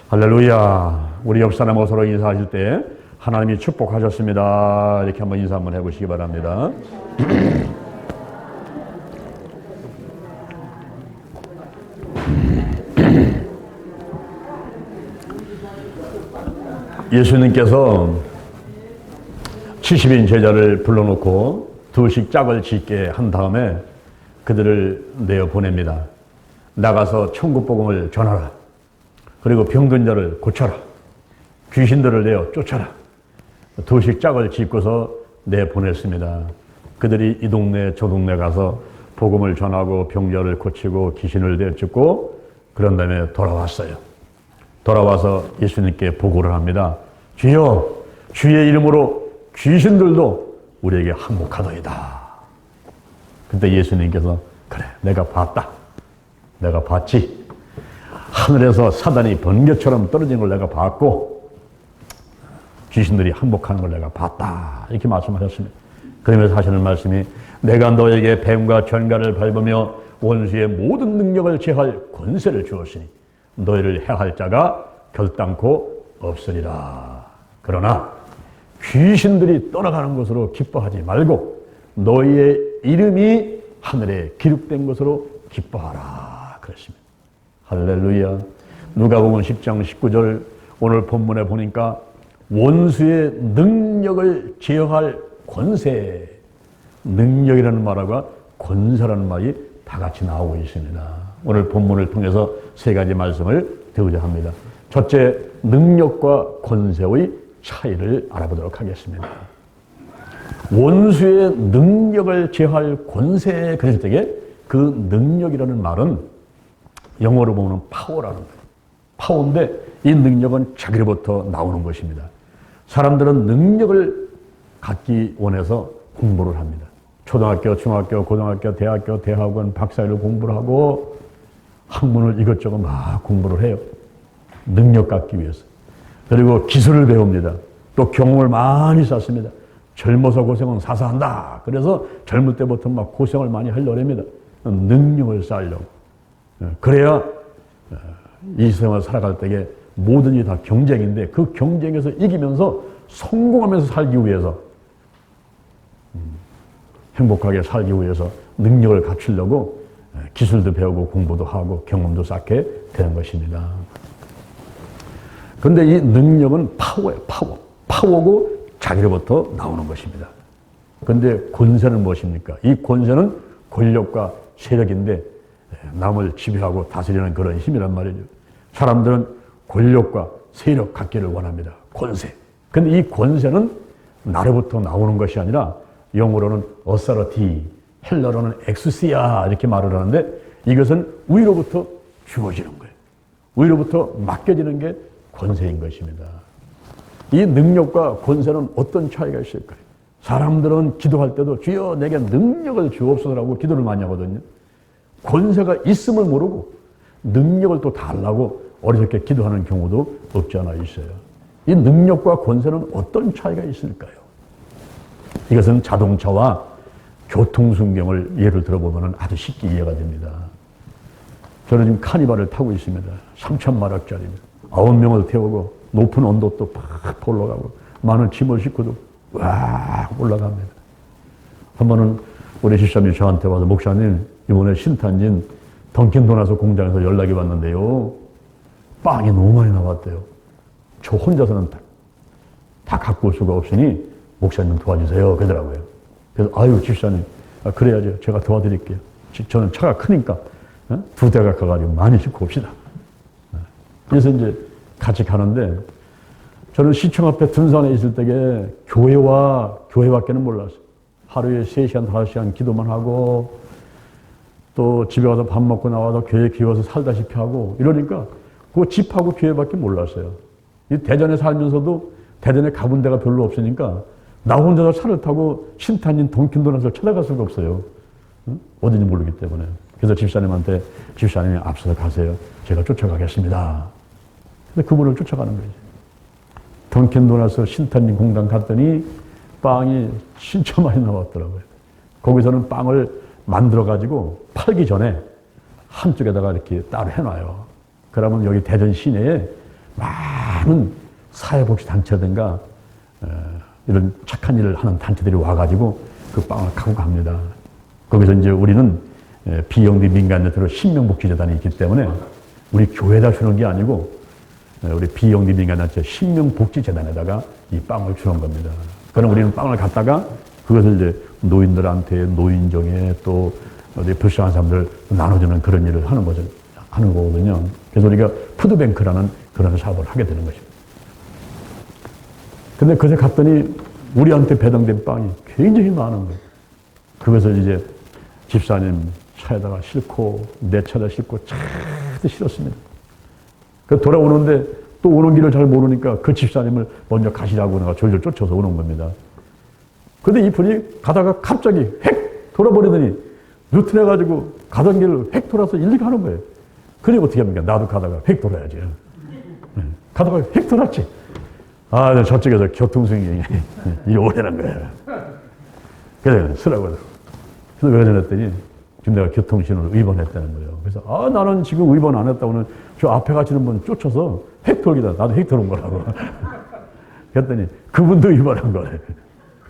할렐루야. 우리 옆 사람하고 서로 인사하실 때 하나님이 축복하셨습니다. 이렇게 한번 인사 한번 해보시기 바랍니다. 예수님께서 70인 제자를 불러놓고 두식 짝을 짓게 한 다음에 그들을 내어 보냅니다. 나가서 천국 복음을 전하라. 그리고 병든 자를 고쳐라. 귀신들을 내어 쫓아라. 두식 짝을 짓고서 내보냈습니다. 그들이 이 동네 저 동네 가서 복음을 전하고 병자를 고치고 귀신을 내쫓고 그런 다음에 돌아왔어요. 돌아와서 예수님께 보고를 합니다. 주여, 주의 이름으로 귀신들도 우리에게 항복하더이다. 그때 예수님께서 그래, 내가 봤다. 내가 봤지. 하늘에서 사단이 번개처럼 떨어진 걸 내가 봤고 귀신들이 항복하는 걸 내가 봤다. 이렇게 말씀하셨습니다. 그러면서 하시는 말씀이 내가 너에게 뱀과 전갈을 밟으며 원수의 모든 능력을 제할 권세를 주었으니 너희를 해할 자가 결단코 없으리라. 그러나 귀신들이 떠나가는 것으로 기뻐하지 말고 너희의 이름이 하늘에 기록된 것으로 기뻐하라. 그랬습니다. 할렐루야. 누가복음 10장 19절 오늘 본문에 보니까 원수의 능력을 제어할 권세, 능력이라는 말하고 권세라는 말이 다 같이 나오고 있습니다. 오늘 본문을 통해서 세 가지 말씀을 드리고자 합니다. 첫째, 능력과 권세의 차이를 알아보도록 하겠습니다. 원수의 능력을 제어할 권세, 그랬을 때에 그 능력이라는 말은 영어로 보면 파워라는 거예요. 파워인데 이 능력은 자기로부터 나오는 것입니다. 사람들은 능력을 갖기 원해서 공부를 합니다. 초등학교, 중학교, 고등학교, 대학교, 대학원, 박사를 공부를 하고 학문을 이것저것 막 공부를 해요. 능력 갖기 위해서. 그리고 기술을 배웁니다. 또 경험을 많이 쌓습니다. 젊어서 고생은 사사한다. 그래서 젊을 때부터 막 고생을 많이 하려고 합니다. 능력을 쌓으려고. 그래야 이 세상을 살아갈 때에 모든 게 다 경쟁인데 그 경쟁에서 이기면서 성공하면서 살기 위해서 행복하게 살기 위해서 능력을 갖추려고 기술도 배우고 공부도 하고 경험도 쌓게 되는 것입니다. 그런데 이 능력은 파워예요. 파워고 자기로부터 나오는 것입니다. 그런데 권세는 무엇입니까? 이 권세는 권력과 세력인데 남을 지배하고 다스리는 그런 힘이란 말이죠. 사람들은 권력과 세력 갖기를 원합니다. 권세. 근데 이 권세는 나로부터 나오는 것이 아니라 영어로는 authority, 헬라어로는 exousia 이렇게 말을 하는데 이것은 위로부터 주어지는 거예요. 위로부터 맡겨지는 게 권세인 것입니다. 이 능력과 권세는 어떤 차이가 있을까요? 사람들은 기도할 때도 주여 내게 능력을 주옵소서라고 기도를 많이 하거든요. 권세가 있음을 모르고 능력을 또 달라고 어리석게 기도하는 경우도 없지 않아 있어요. 이 능력과 권세는 어떤 차이가 있을까요? 이것은 자동차와 교통순경을 예를 들어보면 아주 쉽게 이해가 됩니다. 저는 지금 카니발을 타고 있습니다. 3,000마력짜리입니다. 9명을 태우고 높은 언덕도 팍 올라가고 많은 짐을 싣고도 와 올라갑니다. 한 번은 우리 집사님이 저한테 와서 목사님 이번에 신탄진 던킨도나스 공장에서 연락이 왔는데요. 빵이 너무 많이 나왔대요. 저 혼자서는 다 갖고 올 수가 없으니 목사님 도와주세요. 그러더라고요. 그래서 아유 집사님 그래야죠. 제가 도와드릴게요. 저는 차가 크니까 두 대가 가가지고 많이 싣고 옵시다. 그래서 이제 같이 가는데 저는 시청 앞에 둔산에 있을 때에 교회밖에는 몰랐어요. 하루에 3시간, 5시간 기도만 하고 또 집에 가서 밥 먹고 나와서 교회 기워서 살다시피 하고 이러니까 그 집하고 교회밖에 몰랐어요. 이 대전에 살면서도 대전에 가본 데가 별로 없으니까 나 혼자서 차를 타고 신탄진 던킨도나스를 찾아갈 수가 없어요. 어딘지 모르기 때문에. 그래서 집사님한테 집사님이 앞서서 가세요. 제가 쫓아가겠습니다. 근데 그분을 쫓아가는 거죠. 던킨도나스 신탄진 공장 갔더니 빵이 진짜 많이 나왔더라고요. 거기서는 빵을 만들어가지고 팔기 전에 한쪽에다가 이렇게 따로 해놔요. 그러면 여기 대전 시내에 막 많은 사회복지단체든가 이런 착한 일을 하는 단체들이 와가지고 그 빵을 갖고 갑니다. 거기서 이제 우리는 비영리 민간단체로 신명복지재단이 있기 때문에 우리 교회에다 주는 게 아니고 우리 비영리 민간단체 신명복지재단에다가 이 빵을 주는 겁니다. 그럼 우리는 빵을 갖다가 그것을 이제 노인들한테 노인정에 또 어디 불쌍한 사람들 나눠주는 그런 일을 하는 거거든요. 그래서 우리가 푸드뱅크라는 그런 사업을 하게 되는 것입니다. 근데 그새 갔더니 우리한테 배당된 빵이 굉장히 많은 거예요. 그것을 이제 집사님 차에다가 싣고 내 차에다 싣고 차도 실었습니다. 그 돌아오는데 또 오는 길을 잘 모르니까 그 집사님을 먼저 가시라고 내가 졸졸 쫓아서 오는 겁니다. 근데 이분이 가다가 갑자기 획 돌아버리더니 누트내가지고 가던 길을 획 돌아서 일리 가는 거예요. 그래 어떻게 합니까? 나도 가다가 획 돌아야지. 가다가 획 돌았지. 아, 저쪽에서 교통수행이 이리 오라는 거야. 그래, 쓰라고. 그래서 왜 그랬더니 지금 내가 교통신호를 위반했다는 거예요. 그래서 아, 나는 지금 위반 안 했다고는 저 앞에 가시는 분 쫓아서 획 돌기다. 나도 획 돌은 거라고. 그랬더니 그분도 위반한 거래.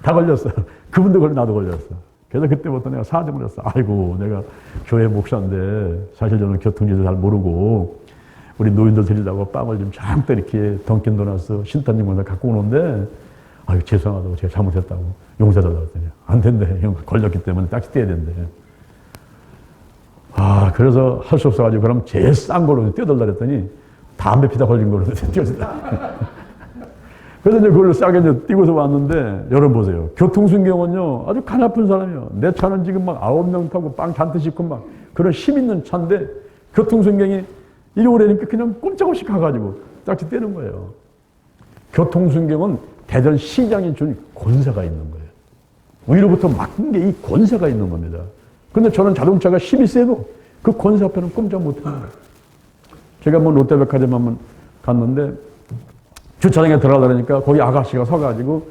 다 걸렸어. 그분도 걸려, 나도 걸렸어. 그래서 그때부터 내가 사정을 했어. 아이고, 내가 교회 목사인데 사실 저는 교통지도 잘 모르고 우리 노인들 드리려고 빵을 좀 잔뜩 이렇게 던킨 도나스 신탄님보다 갖고 오는데 아유, 죄송하다고 제가 잘못했다고 용서해달라고 했더니 안 된대. 형 걸렸기 때문에 딱지 떼야 된대. 아, 그래서 할 수 없어가지고 그럼 제일 싼 걸로 떼어달라 그랬더니 담배 피다 걸린 걸로 떼어줬다. 그래서 이제 그걸로 싸게 이제 띄고서 왔는데, 여러분 보세요. 교통순경은요, 아주 가냘픈 사람이요. 내 차는 지금 막 9명 타고 빵 잔뜩 싣고 막 그런 힘 있는 차인데, 교통순경이 이리 오래니까 그냥 꼼짝없이 가가지고 딱지 떼는 거예요. 교통순경은 대전시장이 준 권세가 있는 거예요. 위로부터 맡긴 게 이 권세가 있는 겁니다. 근데 저는 자동차가 힘이 세도 그 권세 앞에는 꼼짝 못 하는 거예요. 제가 뭐 롯데백화점 한번 갔는데, 주차장에 들어가려고 하니까 거기 아가씨가 서가지고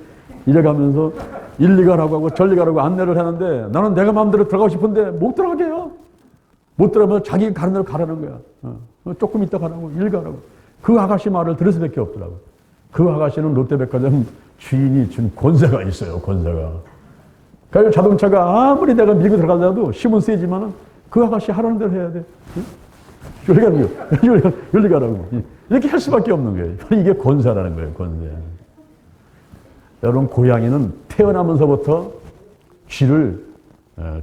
이래 가면서 일리 가라고 하고 절리 가라고 안내를 하는데 나는 내가 마음대로 들어가고 싶은데 못 들어가게 해요. 못 들어가면 자기 가는 대로 가라는 거야. 조금 이따 가라고, 일 가라고. 그 아가씨 말을 들을 수밖에 없더라고. 그 아가씨는 롯데백화점 주인이 준 권세가 있어요, 권세가. 그러니까 자동차가 아무리 내가 밀고 들어가려도 힘은 세지만은 그 아가씨 하라는 대로 해야 돼. 여기 가라고, 여기 가라고. 이렇게 할 수밖에 없는 거예요. 이게 권세라는 거예요, 권세. 여러분, 고양이는 태어나면서부터 쥐를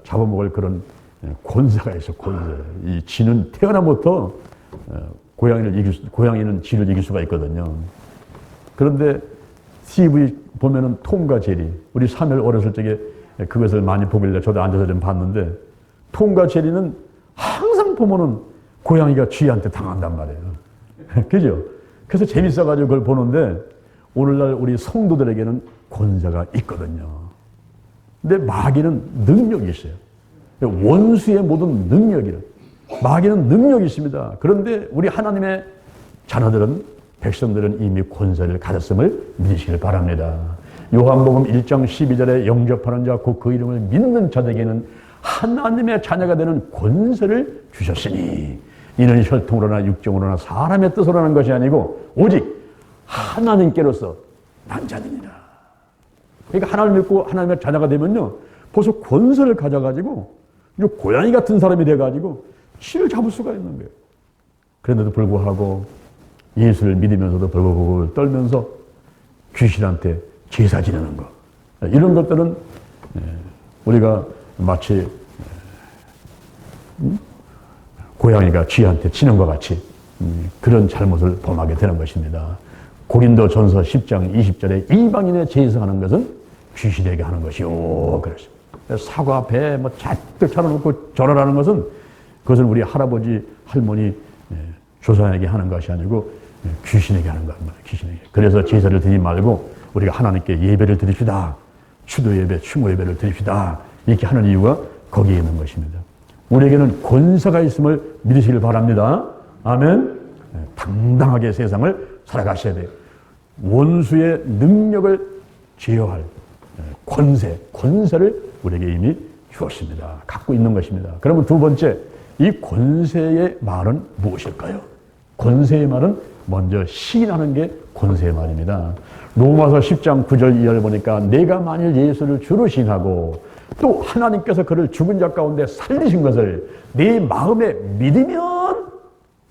잡아먹을 그런 권세가 있어, 권세. 이 쥐는 태어나면서부터 고양이는 쥐를 이길 수가 있거든요. 그런데 TV 보면은 톰과 제리, 우리 사멸 어렸을 적에 그것을 많이 보길래 저도 앉아서 좀 봤는데, 톰과 제리는 항상 보면은 고양이가 쥐한테 당한단 말이에요. 그죠? 그래서 재밌어가지고 그걸 보는데, 오늘날 우리 성도들에게는 권세가 있거든요. 근데 마귀는 능력이 있어요. 원수의 모든 능력이라. 마귀는 능력이 있습니다. 그런데 우리 하나님의 자녀들은, 백성들은 이미 권세를 가졌음을 믿으시길 바랍니다. 요한복음 1장 12절에 영접하는 자, 곧 그 이름을 믿는 자들에게는 하나님의 자녀가 되는 권세를 주셨으니, 이는 혈통으로나 육정으로나 사람의 뜻으로 하는 것이 아니고 오직 하나님께로서 난 자들이라. 그러니까 하나님을 믿고 하나님의 자녀가 되면요, 벌써 권세를 가져가지고 고양이 같은 사람이 돼가지고 쥐를 잡을 수가 있는 거예요. 그런데도 불구하고 예수를 믿으면서도 벌벌벌 떨면서 귀신한테 제사 지내는 거, 이런 것들은 우리가 마치 고양이가 쥐한테 치는 것 같이 그런 잘못을 범하게 되는 것입니다. 고린도전서 10장 20절에 이방인의 제사하는 것은 귀신에게 하는 것이요, 그랬어요. 사과, 배, 뭐 잔뜩 차려놓고 절하라는 것은, 그것은 우리 할아버지, 할머니, 조상에게 하는 것이 아니고 귀신에게 하는 겁니다. 귀신에게. 그래서 제사를 드리지 말고 우리가 하나님께 예배를 드립시다. 추도 예배, 추모 예배를 드립시다. 이렇게 하는 이유가 거기에 있는 것입니다. 우리에게는 권세가 있음을 믿으시길 바랍니다. 아멘. 당당하게 세상을 살아가셔야 돼요. 원수의 능력을 제어할 권세를 우리에게 이미 주었습니다. 갖고 있는 것입니다. 그러면 두 번째, 이 권세의 말은 무엇일까요? 권세의 말은 먼저 시인하는 게 권세 말입니다. 로마서 10장 9절 이하를 보니까 내가 만일 예수를 주로 시인하고 또 하나님께서 그를 죽은 자 가운데 살리신 것을 네 마음에 믿으면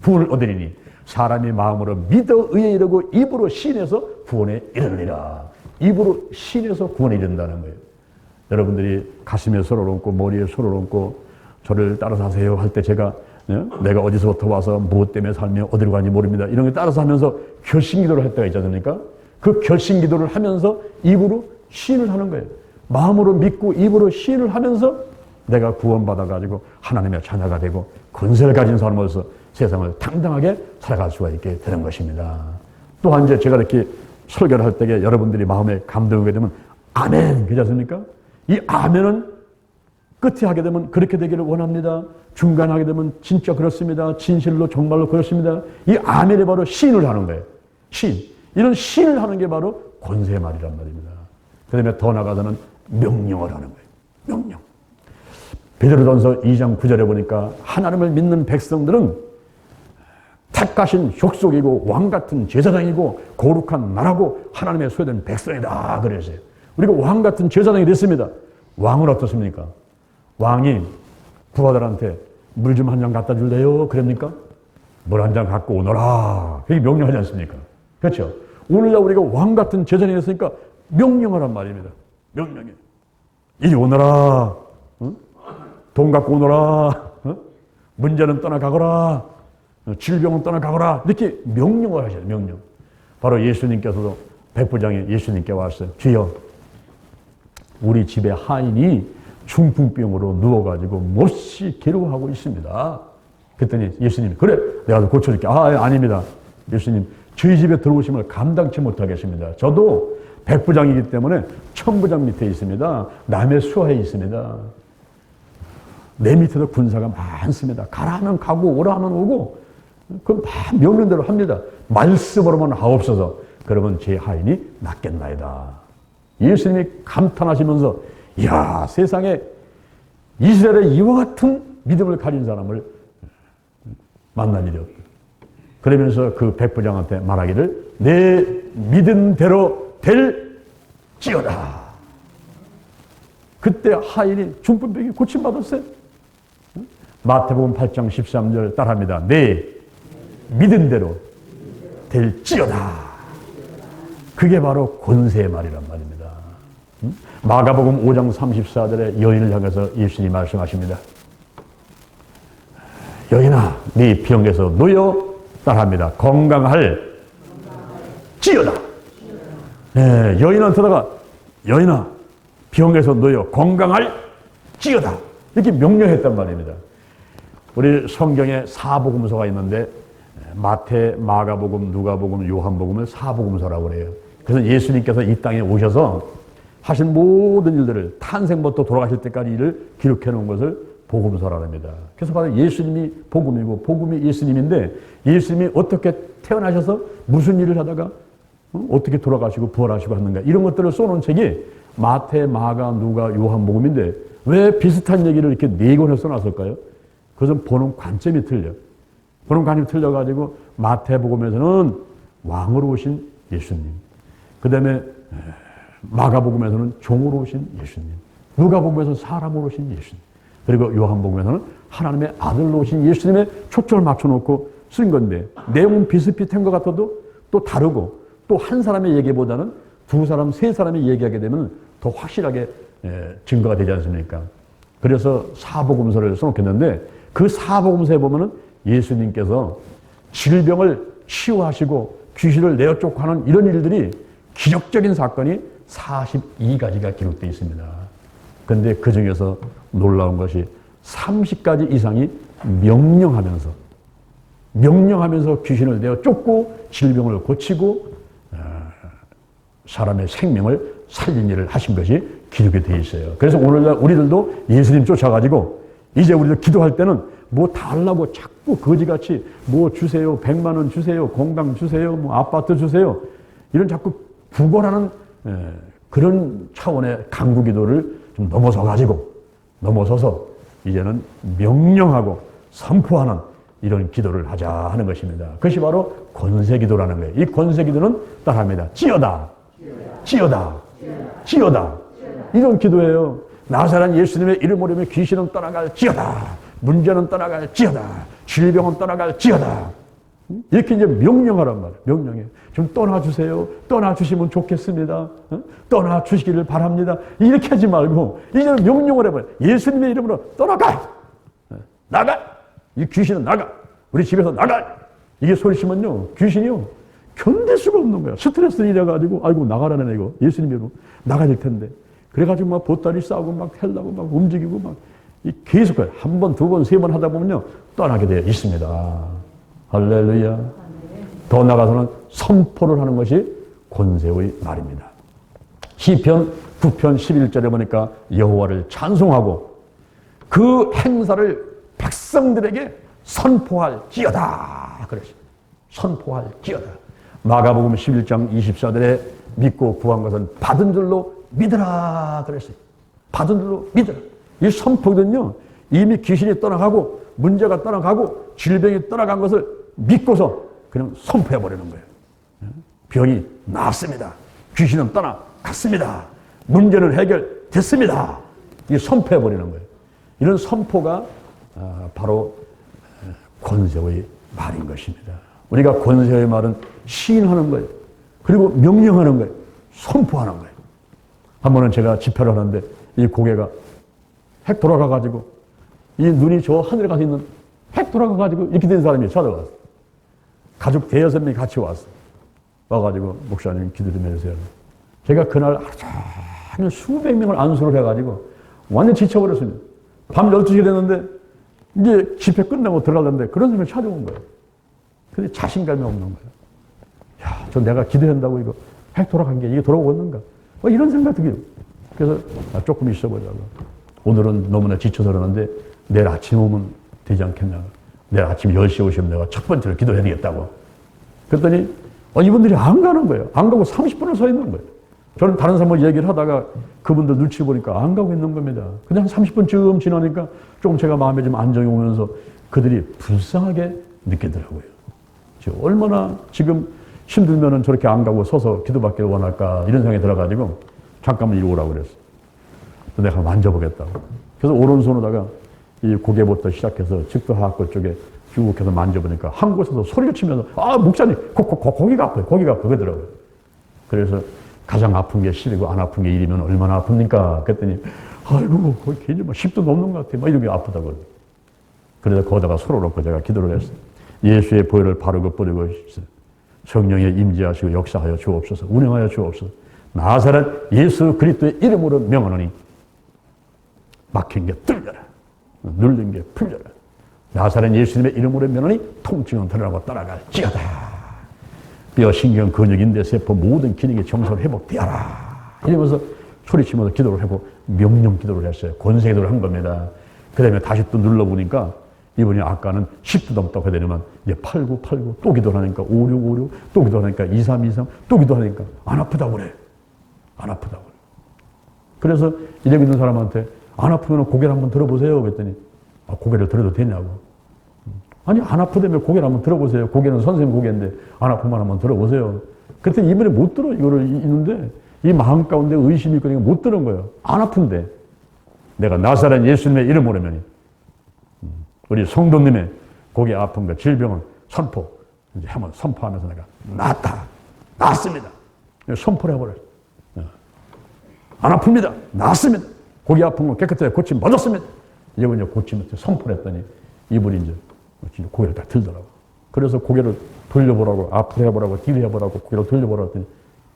구원을 얻으리니 사람이 마음으로 믿어 의에 이르고 입으로 시인해서 구원에 이르리라. 입으로 시인해서 구원에 이른다는 거예요. 여러분들이 가슴에 손을 얹고 머리에 손을 얹고 저를 따라서 하세요 할 때 제가 내가 어디서부터 와서 무엇 때문에 살며 어디로 가는지 모릅니다. 이런 걸 따라서 하면서 결심기도를 할 때가 있지 않습니까? 그 결심기도를 하면서 입으로 시인을 하는 거예요. 마음으로 믿고 입으로 시인을 하면서 내가 구원받아가지고 하나님의 자녀가 되고 권세를 가진 사람으로서 세상을 당당하게 살아갈 수가 있게 되는 것입니다. 또한 이제 제가 이렇게 설교를 할 때에 여러분들이 마음에 감동이 오게 되면 아멘 그렇지 않습니까? 이 아멘은 끝에 하게 되면 그렇게 되기를 원합니다. 중간에 하게 되면 진짜 그렇습니다. 진실로 정말로 그렇습니다. 이 아멘이 바로 시인을 하는 거예요. 시인. 이런 시인을 하는 게 바로 권세의 말이란 말입니다. 그 다음에 더 나아가서는 명령을 하는 거예요. 명령. 베드로전서 2장 9절에 보니까 하나님을 믿는 백성들은 택하신 족속이고 왕같은 제사장이고 거룩한 나라고 하나님의 소유된 백성이다 그랬어요. 우리가 왕같은 제사장이 됐습니다. 왕은 어떻습니까? 왕이 부하들한테 물 좀 한 잔 갖다 줄래요? 그럽니까? 물 한 잔 갖고 오너라. 그게 명령하지 않습니까? 그렇죠? 오늘날 우리가 왕같은 제사장이 됐으니까 명령하란 말입니다. 명령해. 이리 오너라. 응? 돈 갖고 오너라. 응? 문제는 떠나가거라. 질병은 떠나가거라. 이렇게 명령을 하셔요. 명령. 바로 예수님께서도 백부장이 예수님께 왔어요. 주여, 우리 집에 하인이 중풍병으로 누워가지고 몹시 괴로워하고 있습니다. 그랬더니 예수님이 그래 내가 좀 고쳐줄게. 아닙니다. 예수님 저희 집에 들어오시면 감당치 못하겠습니다. 저도 백부장이기 때문에 천부장 밑에 있습니다. 남의 수하에 있습니다. 내 밑에도 군사가 많습니다. 가라 하면 가고 오라 하면 오고 그럼 다 명령대로 합니다. 말씀으로만 하옵소서. 그러면 제 하인이 낫겠나이다. 예수님이 감탄하시면서 이야 세상에 이스라엘의 이와 같은 믿음을 가진 사람을 만난 일이 없다. 그러면서 그 백부장한테 말하기를 내 믿은 대로 될지어다. 그때 하인이 중풍병이 고침받았어요. 마태복음 8장 13절 따라합니다. 내 믿은 대로 될지어다. 그게 바로 권세의 말이란 말입니다. 마가복음 5장 34절에 여인을 향해서 예수님이 말씀하십니다. 여인아, 네 병에서 놓여 따라합니다. 건강할 지어다. 네, 여인한테다가 여인아, 병에서 놓여 건강할 지어다. 이렇게 명령했단 말입니다. 우리 성경에 사복음서가 있는데 마태, 마가복음, 누가복음, 요한복음을 사복음서라고 그래요. 그래서 예수님께서 이 땅에 오셔서 하신 모든 일들을 탄생부터 돌아가실 때까지 일을 기록해 놓은 것을 복음서라고 합니다. 그래서 바로 예수님이 복음이고 복음이 예수님인데 예수님이 어떻게 태어나셔서 무슨 일을 하다가 어떻게 돌아가시고 부활하시고 하는가 이런 것들을 써놓은 책이 마태, 마가, 누가, 요한복음인데 왜 비슷한 얘기를 이렇게 네 권을 써놨을까요? 그것은 보는 관점이 틀려. 보는 관점이 틀려가지고 마태복음에서는 왕으로 오신 예수님, 그 다음에 마가복음에서는 종으로 오신 예수님, 누가복음에서는 사람으로 오신 예수님, 그리고 요한복음에서는 하나님의 아들로 오신 예수님의 초점을 맞춰놓고 쓴 건데 내용은 비슷비슷한 것 같아도 또 다르고 또 한 사람의 얘기보다는 두 사람, 세 사람이 얘기하게 되면 더 확실하게 증거가 되지 않습니까? 그래서 사복음서를 써놓겠는데 그 사복음서에 보면은 예수님께서 질병을 치유하시고 귀신을 내어 쫓고 하는 이런 일들이 기적적인 사건이 42가지가 기록되어 있습니다. 그런데 그 중에서 놀라운 것이 30가지 이상이 명령하면서 귀신을 내어 쫓고 질병을 고치고 사람의 생명을 살린 일을 하신 것이 기록이 되어 있어요. 그래서 오늘날 우리들도 예수님 쫓아가지고 이제 우리들 기도할 때는 뭐 달라고 자꾸 거지같이 뭐 주세요, 100만 원 주세요, 건강 주세요, 뭐 아파트 주세요 이런 자꾸 구걸하는 그런 차원의 간구 기도를 좀 넘어서서 이제는 명령하고 선포하는 이런 기도를 하자 하는 것입니다. 그것이 바로 권세기도라는 거예요. 이 권세기도는 따라합니다. 찌어다, 찌어다, 찌어다. 이런 기도예요. 나사렛 예수님의 이름 오르며 귀신은 떠나갈지어다. 문제는 떠나갈지어다. 질병은 떠나갈지어다. 이렇게 이제 명령하란 말이에요. 명령해. 좀 떠나주세요. 떠나주시면 좋겠습니다. 떠나주시기를 바랍니다. 이렇게 하지 말고 이제는 명령을 해봐요. 예수님의 이름으로 떠나가. 나가. 이 귀신은 나가. 우리 집에서 나가. 이게 소리치면요. 귀신이요. 견딜 수가 없는 거야. 스트레스를 이래가지고 아이고 나가라네 이거. 예수님으로 나가야 될 텐데. 그래가지고 막 보따리 싸고 막 헬라고 막 움직이고 막 계속 한 번, 두 번, 세 번 하다 보면요. 떠나게 되어 있습니다. 할렐루야. 더 나아가서는 선포를 하는 것이 권세의 말입니다. 시편 9편 11절에 보니까 여호와를 찬송하고 그 행사를 백성들에게 선포할지어다. 그랬어요. 선포할지어다. 마가복음 11장 24절에 믿고 구한 것은 받은 줄로 믿으라. 그랬어요. 받은 줄로 믿으라. 이 선포는요, 이미 귀신이 떠나가고 문제가 떠나가고 질병이 떠나간 것을 믿고서 그냥 선포해버리는 거예요. 병이 나았습니다. 귀신은 떠나갔습니다. 문제는 해결됐습니다. 이 선포해버리는 거예요. 이런 선포가 바로 권세의 말인 것입니다. 우리가 권세의 말은 시인하는 거예요. 그리고 명령하는 거예요. 선포하는 거예요. 한 번은 제가 집회를 하는데 이 고개가 핵 돌아가가지고 이 눈이 저 하늘에 가서 있는 핵 돌아가가지고 이렇게 된 사람이 찾아왔어. 가족 대여섯 명이 같이 왔어. 와가지고 목사님 기도 좀 해주세요. 제가 그날 하루 종일 수백 명을 안수를 해가지고 완전 지쳐버렸습니다. 밤 12시 됐는데 이제 집회 끝나고 들어가려는데 그런 사람이 찾아온 거예요. 근데 자신감이 없는 거예요. 야, 저 내가 기도한다고 이거 핵 돌아간 게 이게 돌아오겠는가? 뭐 이런 생각 들어요. 그래서 조금 있어보자고. 오늘은 너무나 지쳐서 그러는데 내일 아침 오면 되지 않겠냐. 내일 아침 10시에 오시면 내가 첫 번째로 기도해야 되겠다고. 그랬더니 이분들이 안 가는 거예요. 안 가고 30분을 서 있는 거예요. 저는 다른 사람하고 얘기를 하다가 그분들 눈치 보니까 안 가고 있는 겁니다. 그냥 30분쯤 지나니까 조금 제가 마음에 좀 안정이 오면서 그들이 불쌍하게 느끼더라고요. 얼마나 지금 힘들면은 저렇게 안 가고 서서 기도받기를 원할까 이런 생각이 들어가지고 잠깐만 이리 오라고 그랬어. 내가 만져보겠다고. 그래서 오른손으로다가 이 고개부터 시작해서 측도하악골 쪽에 쭉 해서 만져보니까 한 곳에서 소리를 치면서 목사님 고기가 아파요. 고기가 아파요. 그러더라고요. 그래서 가장 아픈 게 10이고 안 아픈 게 1이면 얼마나 아픕니까? 그랬더니 아이고 거의 괜히 10도 넘는 것 같아. 막 이런 게 아프다고. 그래서 거기다가 소를 놓고 제가 기도를 했어요. 예수의 보혈을 바르고 뿌리고 성령에 임재하시고 역사하여 주옵소서. 운행하여 주옵소서. 나사렛 예수 그리스도의 이름으로 명하노니 막힌 게 뚫려라. 눌린 게 풀려라. 나사렛 예수님의 이름으로 명하노니 통증은 드러나고 떠나갈지어다. 뼈, 신경, 근육, 인대, 세포 모든 기능이 정상 회복되어라. 이러면서 소리치면서 기도를 하고 명령 기도를 했어요. 권세 기도를 한 겁니다. 그 다음에 다시 또 눌러보니까 이분이 아까는 10도 넘다고 해야 되냐면 이제 89, 또 기도하니까 56, 또 기도하니까 23, 또 기도하니까 안 아프다고 그래. 안 아프다고 그래. 그래서 이러고 있는 사람한테 안 아프면 고개를 한번 들어보세요. 그랬더니 고개를 들어도 되냐고. 아니 안 아프다며 고개를 한번 들어보세요. 고개는 선생님 고개인데 안 아프면 한번 들어보세요. 그랬더니 이번에 못 들어. 이거를 있는데 이 마음 가운데 의심이 있고 못 들은 거예요. 안 아픈데 내가 나사렛 예수님의 이름으로면이 우리 성도님의 고개 아픈 거 질병은 선포 이제 한번 선포하면서 내가 낫습니다. 선포를 해버려요. 안 아픕니다. 낫습니다. 고기 아픈 거 깨끗하게 고침 받았습니다. 이분이 고치면서 선포를 했더니 이분이 이제 고개를 다 들더라고. 그래서 고개를 돌려보라고 앞으로 해보라고 뒤로 해보라고 고개를 돌려보라고 했더니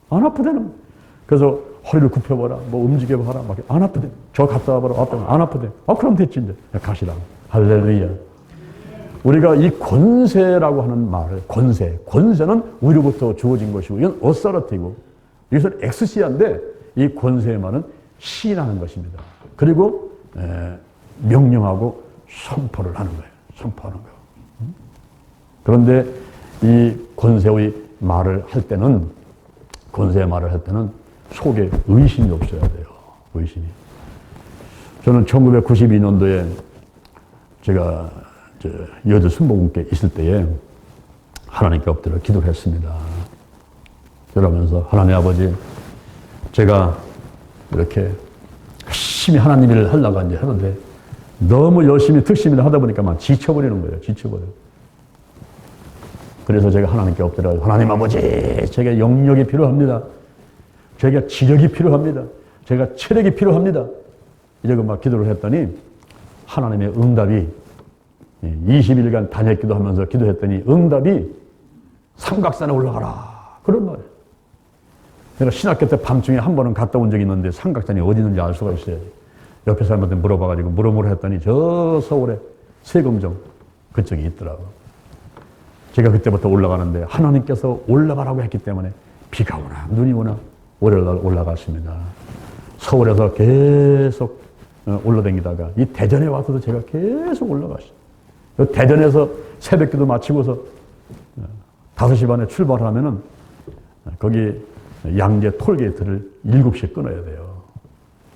안 아프다는. 그래서 허리를 굽혀봐라 뭐 움직여봐라 막 안 아프대. 저 갔다 와봐라 안 아프대. 그럼 됐지 이제 가시라고. 할렐루야. 우리가 이 권세라고 하는 말을 권세는 우리로부터 주어진 것이고 이건 어서러티고 이것은 엑스시아인데 이 권세의 말은 시인하는 것입니다. 그리고 명령하고 선포를 하는 거예요. 선포하는 거예요. 그런데 이 권세의 말을 할 때는 속에 의심이 없어야 돼요. 의심이. 저는 1992년도에 제가 여주 순복음께 있을 때에 하나님께 엎드려 기도를 했습니다. 그러면서 하나님 아버지, 제가 이렇게 열심히 하나님 일을 하려고 이제 하는데 너무 열심히 특심을 하다 보니까 막 지쳐버리는 거예요. 지쳐버려요. 그래서 제가 하나님께 엎드려 하나님 아버지, 제가 영역이 필요합니다. 제가 지력이 필요합니다. 제가 체력이 필요합니다. 이러고 막 기도를 했더니 하나님의 응답이 20일간 단역 기도하면서 기도했더니 응답이 삼각산에 올라가라. 그런 말이에요. 내가 신학교 때 밤중에 한 번은 갔다 온 적이 있는데 삼각산이 어디 있는지 알 수가 있어요. 옆에 사람한테 물어봐가지고 물어보라 했더니 저 서울에 세금정 그쪽에 있더라고. 제가 그때부터 올라가는데 하나님께서 올라가라고 했기 때문에 비가 오나 눈이 오나 월요일날 올라갔습니다. 서울에서 계속 올라다니다가 이 대전에 와서도 제가 계속 올라갔어요. 대전에서 새벽기도 마치고서 5시 반에 출발하면은 거기 양재 톨게이트를 7시에 끊어야 돼요.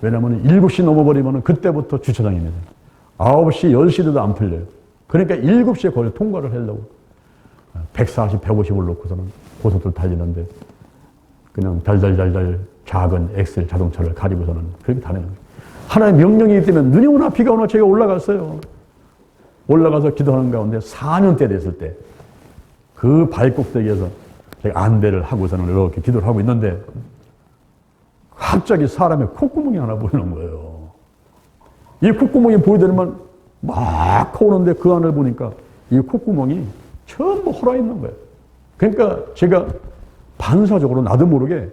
왜냐하면 7시 넘어버리면 그때부터 주차장입니다. 9시, 10시 돼도 안 풀려요. 그러니까 7시에 거기 통과를 하려고 140, 150을 놓고서는 고속도로 달리는데 그냥 달달달달 작은 엑셀 자동차를 가지고서는 그렇게 다니는 거예요. 하나의 명령이기 때문에 눈이 오나 비가 오나 제가 올라갔어요. 올라가서 기도하는 가운데 4년째 됐을 때 그 발꼭대기에서 제가 안대를 하고서는 이렇게 기도를 하고 있는데 갑자기 사람의 콧구멍이 하나 보이는 거예요. 이 콧구멍이 보이더니만 막 커오는데 그 안을 보니까 이 콧구멍이 전부 홀아 있는 거예요. 그러니까 제가 반사적으로 나도 모르게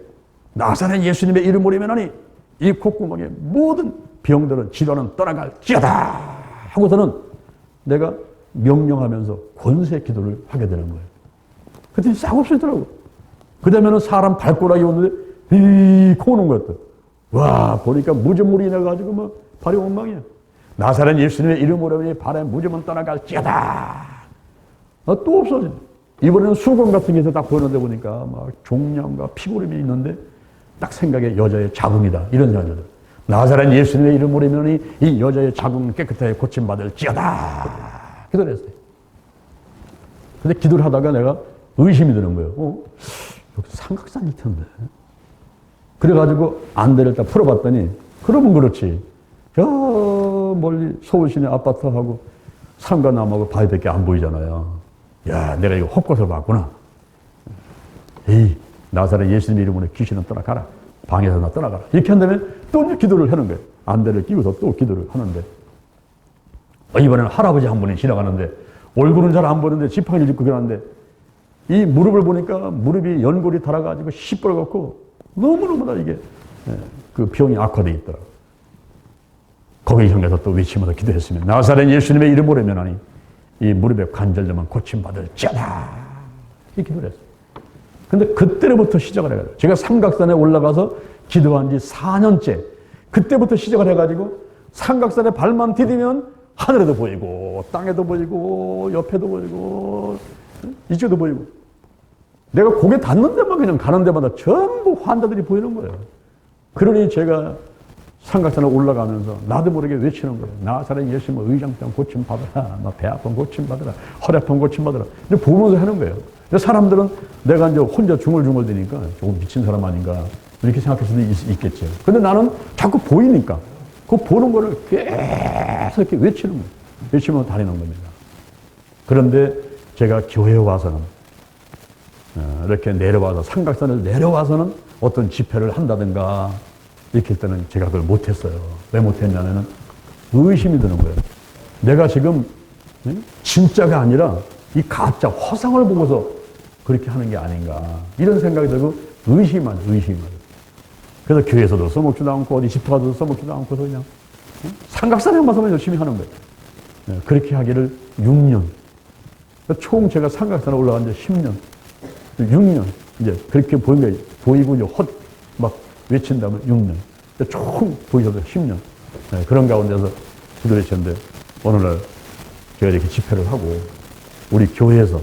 나사렛 예수님의 이름으로 하니 이 콧구멍에 모든 병들은 질환은 떠나갈지어다 하고서는 내가 명령하면서 권세 기도를 하게 되는 거예요. 그랬더니 싹 없어지더라고. 그 다음에는 사람 발가락이 오는데 휘 오는 거였다. 와 보니까 무좀물이 나가지고 뭐 발이 엉망이야. 나사렛 예수님의 이름으로 하니 발에 무좀은 떠나갈지어다. 또 없어진다. 이번에는 수건 같은 게 딱 보이는데 보니까 막 종양과 피고름이 있는데 딱 생각에 여자의 자궁이다. 이런 생각이 들어요. 나사렛 예수님의 이름으로 하니 이 여자의 자궁은 깨끗하게 고침받을지어다. 기도를 했어요. 근데 기도를 하다가 내가 의심이 드는 거예요. 여기 삼각산일 텐데. 그래가지고 안대를 딱 풀어봤더니 그러면 그렇지. 저 멀리 서울 시내 아파트하고 산과 나무하고 바위밖에 안 보이잖아요. 야, 내가 이거 헛것을 봤구나. 에이, 나사렛 예수님 이름으로 귀신은 떠나가라. 방에서 나 떠나가라. 이렇게 한다면 또 기도를 하는 거예요. 안대를 끼고서 또 기도를 하는데 이번에는 할아버지 한 분이 지나가는데 얼굴은 잘 안 보이는데 지팡이를 짚고 그러는데 이 무릎을 보니까 무릎이 연골이 닳아가지고 시뻘겋고 너무너무나 이게 그 병이 악화되어 있더라고요. 거기 향해서 또 외치면서 기도했으면 나사렛 예수님의 이름으로 면하니 이 무릎의 관절염은 고침받을지어다. 이 기도를 했어요. 근데 그때부터 시작을 해가지고 제가 삼각산에 올라가서 기도한 지 4년째 그때부터 시작을 해가지고 삼각산에 발만 디디면 하늘에도 보이고 땅에도 보이고 옆에도 보이고 이쪽도 보이고 내가 고개 닿는 데만 그냥 가는 데마다 전부 환자들이 보이는 거예요. 그러니 제가 삼각산에 올라가면서 나도 모르게 외치는 거예요. 나사렛 예수님 의장병 고침받으라. 배 아픈 고침받으라. 허리 아픈 고침받으라. 근데 보면서 하는 거예요. 근데 사람들은 내가 이제 혼자 중얼중얼 대니까 조금 미친 사람 아닌가 이렇게 생각할 수도 있겠죠. 근데 나는 자꾸 보이니까 그 보는 거를 계속 이렇게 외치는 거예요. 외치면서 다니는 겁니다. 그런데 제가 교회에 와서는 이렇게 내려와서 삼각산을 내려와서는 어떤 집회를 한다든가 이렇게 할 때는 제가 그걸 못했어요. 왜 못했냐면은 의심이 드는 거예요. 내가 지금 진짜가 아니라 이 가짜 허상을 보고서 그렇게 하는 게 아닌가 이런 생각이 들고 의심하죠. 그래서 교회에서도 써먹지도 않고 어디 집회 가서도 써먹지도 않고서 그냥 삼각산에 와서만 열심히 하는 거예요. 그렇게 하기를 6년. 총 제가 삼각산에 올라간 지 10년. 6년. 이제 그렇게 보이고 이제 막 외친다면 6년. 총 보이셔도 10년. 그런 가운데서 기도를 했는데 오늘날 제가 이렇게 집회를 하고 우리 교회에서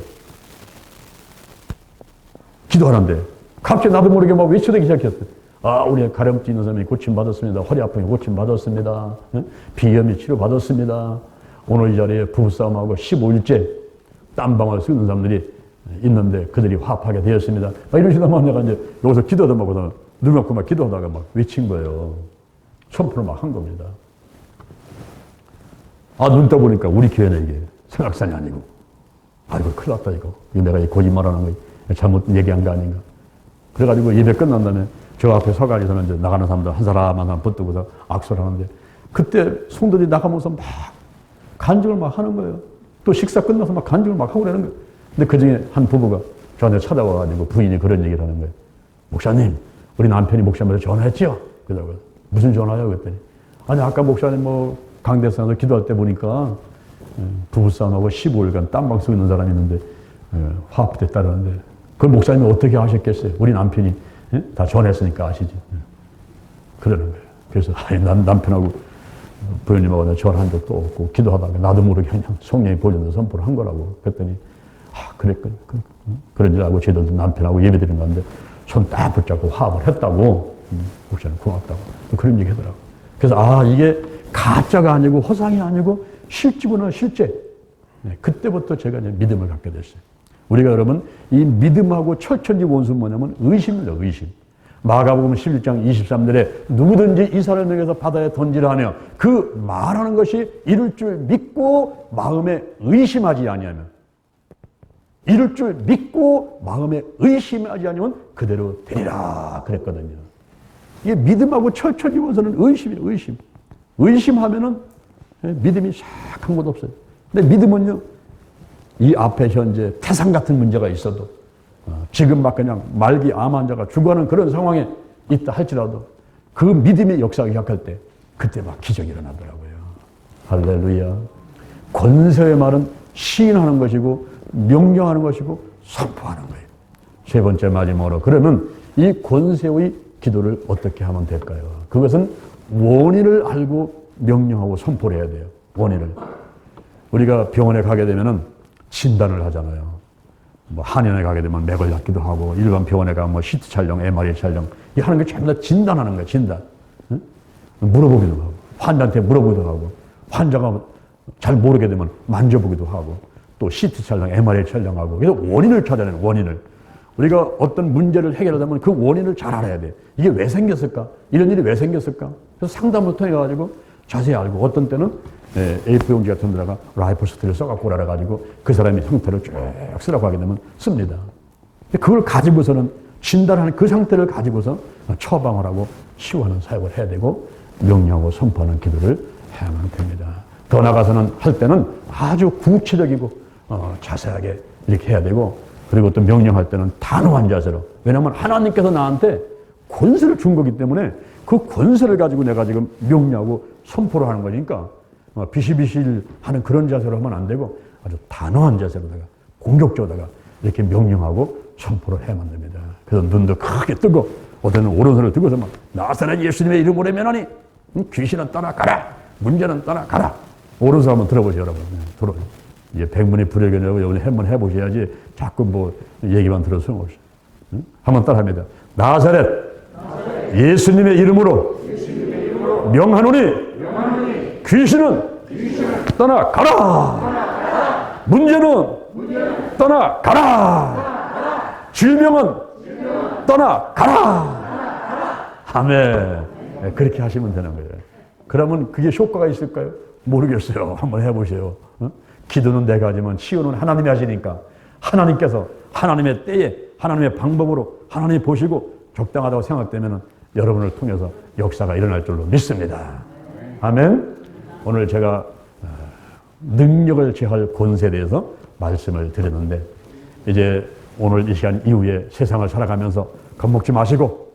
기도하는데 갑자기 나도 모르게 막 외쳐대기 시작했어요. 우리 가려움증 있는 사람이 고침받았습니다. 허리 아프게 고침받았습니다. 비염이 치료받았습니다. 오늘 이 자리에 부부싸움하고 15일째 땀방울 쓰는 사람들이 있는데 그들이 화합하게 되었습니다. 막 이러시다만 내가 이제 여기서 기도하다 보고서 눈 감고 막 기도하다가 막 외친 거예요. 선포를 막 한 겁니다. 아, 눈 떠보니까 우리 교회는 이게 생각산이 아니고, 아이고, 큰일 났다, 이거. 이거 내가 거짓말하는 거, 잘못 얘기한 거 아닌가. 그래가지고 예배 끝난 다음에 저 앞에 서가지고서는 이제 나가는 사람들 한 사람 한 사람 붙들고서 악수를 하는데, 그때 성도들이 나가면서 막 간증을 막 하는 거예요. 또 식사 끝나서 막 간증을 막 하고 그러는 거예요. 근데 그 중에 한 부부가 저한테 찾아와가지고 부인이 그런 얘기를 하는 거예요. 목사님, 우리 남편이 목사님한테 전화했죠? 그러다가 무슨 전화요? 그랬더니 아니, 아까 목사님 뭐 강대상에서 기도할 때 보니까 부부싸움하고 15일간 땀방 쓰고 있는 사람이 있는데 화합됐다는데 그걸 목사님이 어떻게 하셨겠어요? 우리 남편이 다 전했으니까 아시지. 그러는 거예요. 그래서 난 남편하고 부모님하고 내가 전화한 적도 없고 기도하다가 나도 모르게 그냥 성령이 보여준다 선포를 한 거라고. 그랬더니 그랬군. 그런 줄 알고 저희도 남편하고 예배드린 건데 손 딱 붙잡고 화합을 했다고. 목사님 고맙다고. 그런 얘기 하더라고. 그래서 이게 가짜가 아니고 허상이 아니고 실제구나, 실제. 그때부터 제가 이제 믿음을 갖게 됐어요. 우리가 여러분 이 믿음하고 철천지 원수는 뭐냐면 의심입니다. 의심. 마가복음 11장 23절에 누구든지 이 사람을 능해서 바다에 던지라 하며 그 말하는 것이 이룰 줄 믿고 마음에 의심하지 아니하면, 이룰 줄 믿고 마음에 의심하지 아니하면 그대로 되리라 그랬거든요. 이게 믿음하고 철천지 원수는 의심이에요. 의심. 의심하면은 믿음이 싹 한 것도 없어요. 근데 믿음은요, 이 앞에 현재 태산 같은 문제가 있어도 지금 막 그냥 말기 암 환자가 죽어가는 그런 상황에 있다 할지라도 그 믿음의 역사가 시작할 때 그때 막 기적이 일어나더라고요. 할렐루야. 권세의 말은 시인하는 것이고 명령하는 것이고 선포하는 거예요. 세 번째 마지막으로 그러면 이 권세의 기도를 어떻게 하면 될까요? 그것은 원인을 알고 명령하고 선포를 해야 돼요. 원인을. 우리가 병원에 가게 되면은 진단을 하잖아요. 뭐 한의원에 가게 되면 맥을 닫기도 하고 일반 병원에 가면 뭐 CT 촬영, MRI 촬영 이 하는 게 전부 다 진단하는 거예요. 진단. 응? 물어보기도 하고 환자한테 물어보기도 하고 환자가 잘 모르게 되면 만져보기도 하고 또 CT 촬영, MRI 촬영하고 그래서 원인을 찾아내는 원인을. 우리가 어떤 문제를 해결하려면 그 원인을 잘 알아야 돼. 이게 왜 생겼을까? 이런 일이 왜 생겼을까? 그래서 상담을 통해가지고 자세히 알고 어떤 때는 A4 용지 같은 데다가 라이프스트를 써갖고 그래가지고 그 사람의 형태를 쭉 쓰라고 하게 되면 씁니다. 그걸 가지고서는 진단하는 그 상태를 가지고서 처방을 하고 치유하는 사역을 해야 되고 명령하고 선포하는 기도를 해야만 됩니다. 더 나아가서는 할 때는 아주 구체적이고 자세하게 이렇게 해야 되고 그리고 또 명령할 때는 단호한 자세로. 왜냐하면 하나님께서 나한테 권세를 준 거기 때문에 그 권세를 가지고 내가 지금 명령하고 선포를 하는 거니까 비실비실 하는 그런 자세로 하면 안 되고 아주 단호한 자세로다가 공격적으로다가 이렇게 명령하고 선포를 해야만 됩니다. 그래서 눈도 크게 뜨고 어제는 오른손을 들고서 막 나사렛 예수님의 이름으로 면하니 귀신은 떠나가라. 문제는 떠나가라. 오른손 한번 들어보세요, 여러분. 들어. 이제 백문이 불여견이라고 여러분이 한번 해보셔야지 자꾸 뭐 얘기만 들어서 소용없어요. 응? 한번 따라합니다. 나사렛 예수님의 이름으로 명하노니 귀신은 떠나가라. 문제는 떠나가라. 질병은 떠나가라. 아멘. 그렇게 하시면 되는 거예요. 그러면 그게 효과가 있을까요? 모르겠어요. 한번 해보세요. 기도는 내가 하지만 치유는 하나님이 하시니까 하나님께서 하나님의 때에 하나님의 방법으로 하나님이 보시고 적당하다고 생각되면 여러분을 통해서 역사가 일어날 줄로 믿습니다. 아멘. 오늘 제가 능력을 제할 권세에 대해서 말씀을 드렸는데 이제 오늘 이 시간 이후에 세상을 살아가면서 겁먹지 마시고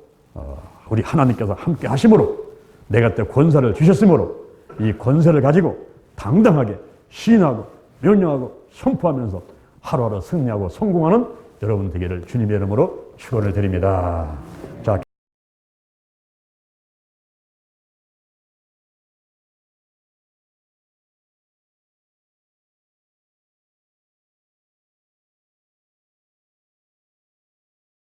우리 하나님께서 함께 하심으로 내가 때 권세를 주셨으므로 이 권세를 가지고 당당하게 시인하고 명령하고 선포하면서 하루하루 승리하고 성공하는 여러분 되기를 주님의 이름으로 축원을 드립니다.